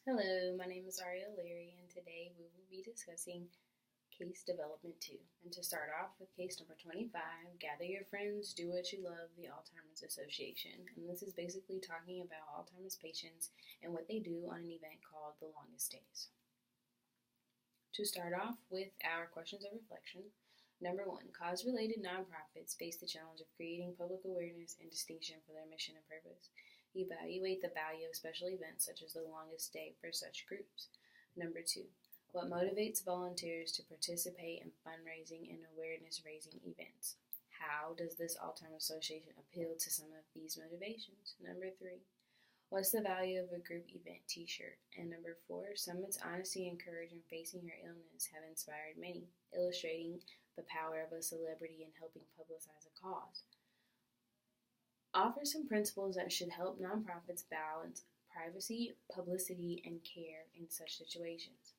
Hello, my name is Aria Leary, and today we will be discussing Case Development 2. And to start off with case number 25, Gather Your Friends, Do What You Love, the Alzheimer's Association. And this is basically talking about Alzheimer's patients and what they do on an event called The Longest Days. To start off with our questions of reflection, number 1, cause-related nonprofits face the challenge of creating public awareness and distinction for their mission and purpose. Evaluate the value of special events such as the longest day for such groups. Number 2, what motivates volunteers to participate in fundraising and awareness-raising events? How does this Alzheimer's Association appeal to some of these motivations? Number 3, what's the value of a group event t-shirt? And number 4, Summit's honesty and courage in facing your illness have inspired many, illustrating the power of a celebrity in helping publicize a cause. Offer some principles that should help nonprofits balance privacy, publicity, and care in such situations.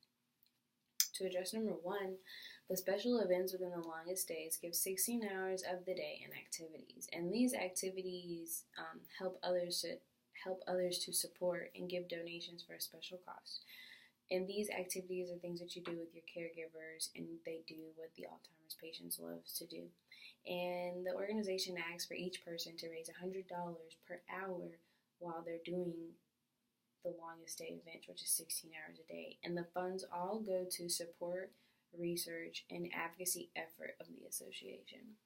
To address number 1, the special events within the longest days give 16 hours of the day and activities, and these activities help others to support and give donations for a special cost. And these activities are things that you do with your caregivers, and they do what the Alzheimer's patients love to do. And the organization asks for each person to raise $100 per hour while they're doing the longest day event, which is 16 hours a day. And the funds all go to support, research, and advocacy effort of the association.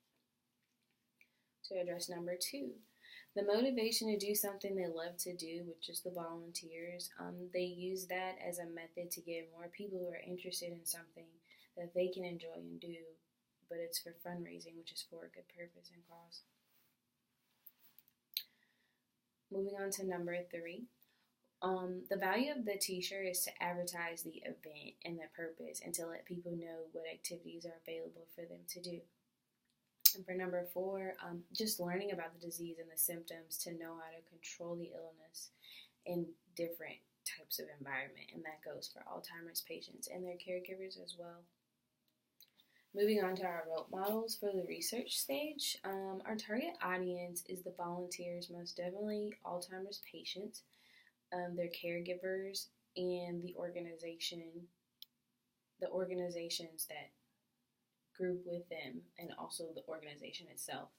To address number 2, the motivation to do something they love to do, which is the volunteers, they use that as a method to get more people who are interested in something that they can enjoy and do, but it's for fundraising, which is for a good purpose and cause. Moving on to number 3. The value of the t-shirt is to advertise the event and the purpose and to let people know what activities are available for them to do. And for number 4, just learning about the disease and the symptoms to know how to control the illness in different types of environment, and that goes for Alzheimer's patients and their caregivers as well. Moving on to our role models for the research stage, our target audience is the volunteers, most definitely Alzheimer's patients, their caregivers, and the organizations that group with them, and also the organization itself.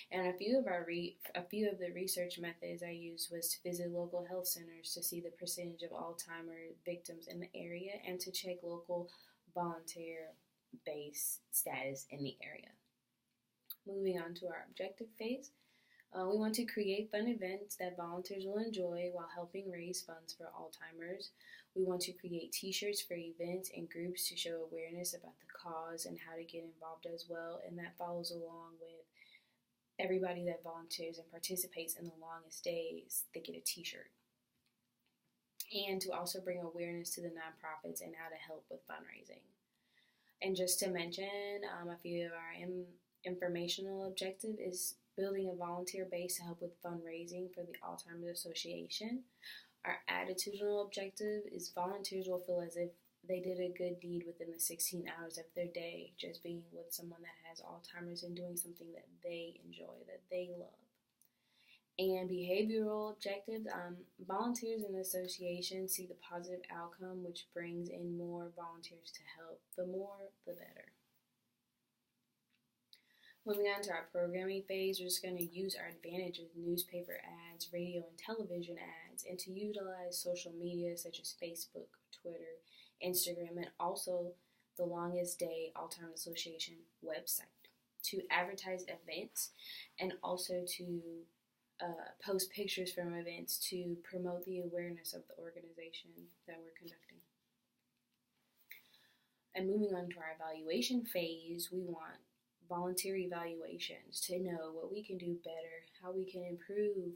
And a few of the research methods I used was to visit local health centers to see the percentage of Alzheimer's victims in the area and to check local volunteer base status in the area. Moving on to our objective phase, we want to create fun events that volunteers will enjoy while helping raise funds for Alzheimer's. We want to create t-shirts for events and groups to show awareness about the cause and how to get involved as well, and that follows along with everybody that volunteers and participates in the longest days, they get a t-shirt. And to also bring awareness to the nonprofits and how to help with fundraising. And just to mention, a few of our informational objective is building a volunteer base to help with fundraising for the Alzheimer's Association. Our attitudinal objective is volunteers will feel as if they did a good deed within the 16 hours of their day, just being with someone that has Alzheimer's and doing something that they enjoy, that they love. And behavioral objectives, volunteers in the association see the positive outcome, which brings in more volunteers to help. The more, the better. Moving on to our programming phase, we're just going to use our advantage with newspaper ads, radio and television ads, and to utilize social media such as Facebook, Twitter, Instagram, and also the Longest Day Alzheimer's Association website to advertise events and also to post pictures from events to promote the awareness of the organization that we're conducting. And moving on to our evaluation phase, we want volunteer evaluations to know what we can do better, how we can improve,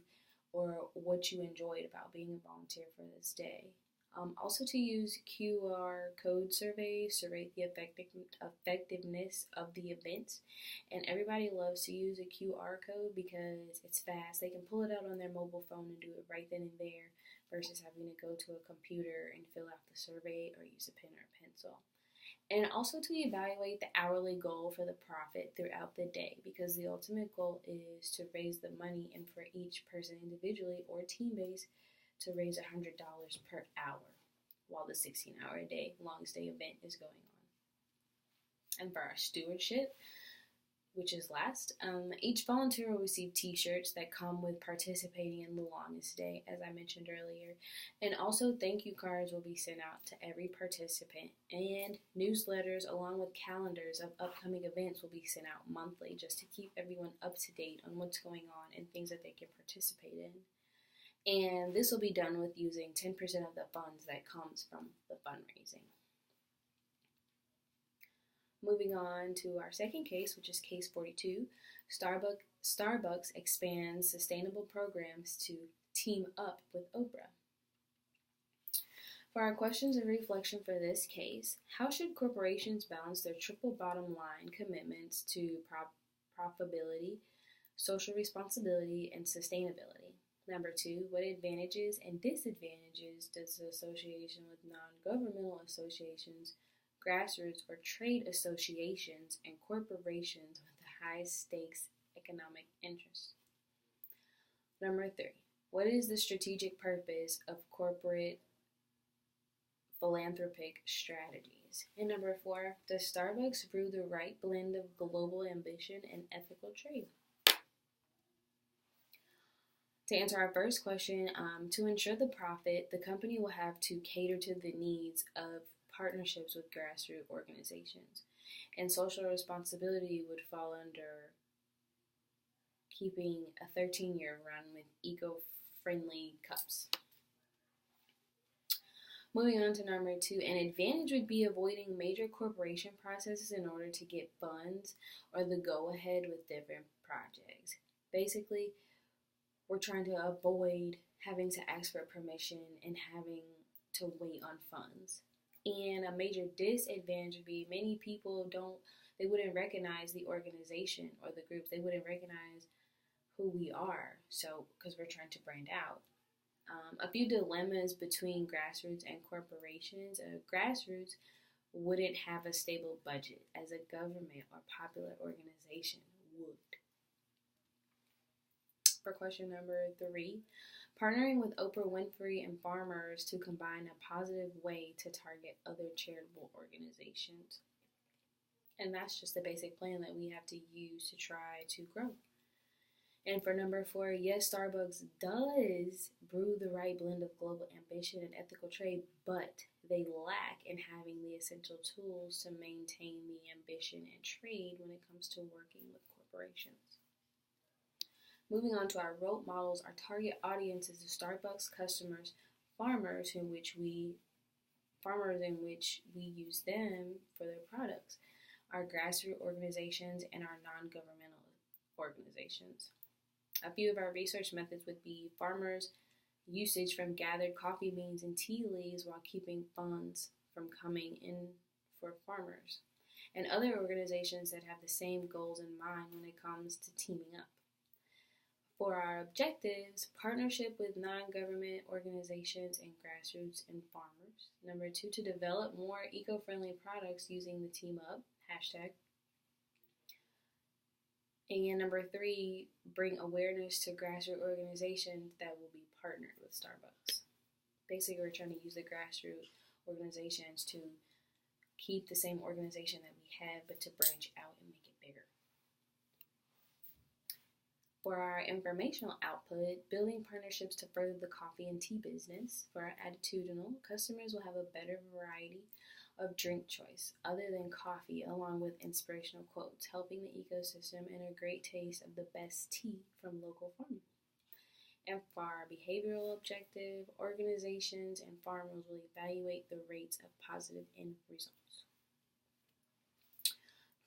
or what you enjoyed about being a volunteer for this day. Also to use QR code surveys to rate the effectiveness of the events. And everybody loves to use a QR code because it's fast. They can pull it out on their mobile phone and do it right then and there versus having to go to a computer and fill out the survey or use a pen or a pencil. And also to evaluate the hourly goal for the profit throughout the day, because the ultimate goal is to raise the money and for each person individually or team base to raise $100 per hour. while the 16-hour-a-day long-stay event is going on. And for our stewardship, which is last, each volunteer will receive t-shirts that come with participating in the longest day, as I mentioned earlier. And also thank you cards will be sent out to every participant, and newsletters along with calendars of upcoming events will be sent out monthly just to keep everyone up to date on what's going on and things that they can participate in. And this will be done with using 10% of the funds that comes from the fundraising. Moving on to our second case, which is case 42, Starbucks expands sustainable programs to team up with Oprah. For our questions of reflection for this case, how should corporations balance their triple bottom line commitments to profitability, social responsibility, and sustainability? Number 2, what advantages and disadvantages does the association with non-governmental associations, grassroots or trade associations, and corporations with the highest stakes economic interests? Number 3, what is the strategic purpose of corporate philanthropic strategies? And number 4, does Starbucks brew the right blend of global ambition and ethical trade? To answer our first question, to ensure the profit, the company will have to cater to the needs of partnerships with grassroots organizations. And social responsibility would fall under keeping a 13-year run with eco-friendly cups. Moving on to number 2, an advantage would be avoiding major corporation processes in order to get funds or the go-ahead with different projects. Basically, we're trying to avoid having to ask for permission and having to wait on funds. And a major disadvantage would be many people they wouldn't recognize the organization or the group. They wouldn't recognize who we are, so because we're trying to brand out. A few dilemmas between grassroots and corporations. Grassroots wouldn't have a stable budget as a government or popular organization would. For question number 3, partnering with Oprah Winfrey and farmers to combine a positive way to target other charitable organizations. And that's just the basic plan that we have to use to try to grow. And for number 4, yes, Starbucks does brew the right blend of global ambition and ethical trade, but they lack in having the essential tools to maintain the ambition and trade when it comes to working with corporations. Moving on to our role models, our target audiences of Starbucks customers, farmers in which we use them for their products, our grassroots organizations, and our non-governmental organizations. A few of our research methods would be farmers' usage from gathered coffee beans and tea leaves while keeping funds from coming in for farmers, and other organizations that have the same goals in mind when it comes to teaming up. For our objectives, partnership with non-government organizations and grassroots and farmers. Number 2, to develop more eco-friendly products using the Team Up hashtag. And number 3, bring awareness to grassroots organizations that will be partnered with Starbucks. Basically, we're trying to use the grassroots organizations to keep the same organization that we have, but to branch out and make it bigger. For our informational output, building partnerships to further the coffee and tea business. For our attitudinal, customers will have a better variety of drink choice other than coffee, along with inspirational quotes, helping the ecosystem and a great taste of the best tea from local farmers. And for our behavioral objective, organizations and farmers will evaluate the rates of positive end results.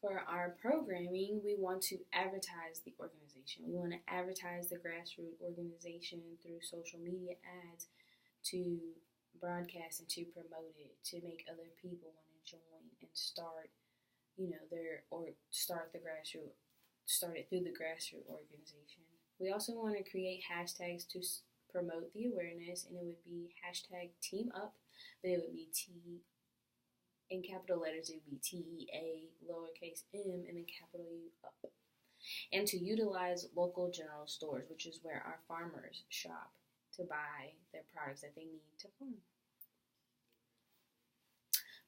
For our programming, we want to advertise the organization. We want to advertise the grassroots organization through social media ads to broadcast and to promote it, to make other people want to join and start, start it through the grassroots organization. We also want to create hashtags to promote the awareness, and it would be hashtag Team Up, but it would be T in capital letters. It would be TEA, lowercase m, and then capital U up. And to utilize local general stores, which is where our farmers shop to buy their products that they need to farm.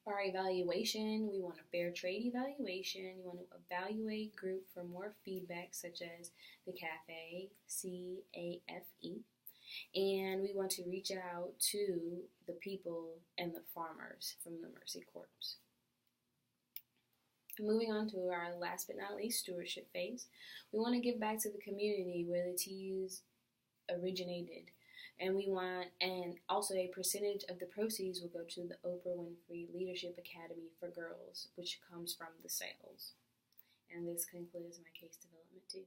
For our evaluation, we want a fair trade evaluation. You want to evaluate group for more feedback, such as the CAFE, CAFE. And we want to reach out to the people and the farmers from the Mercy Corps. Moving on to our last but not least stewardship phase, we want to give back to the community where the TUs originated. And also a percentage of the proceeds will go to the Oprah Winfrey Leadership Academy for Girls, which comes from the sales. And this concludes my case development too.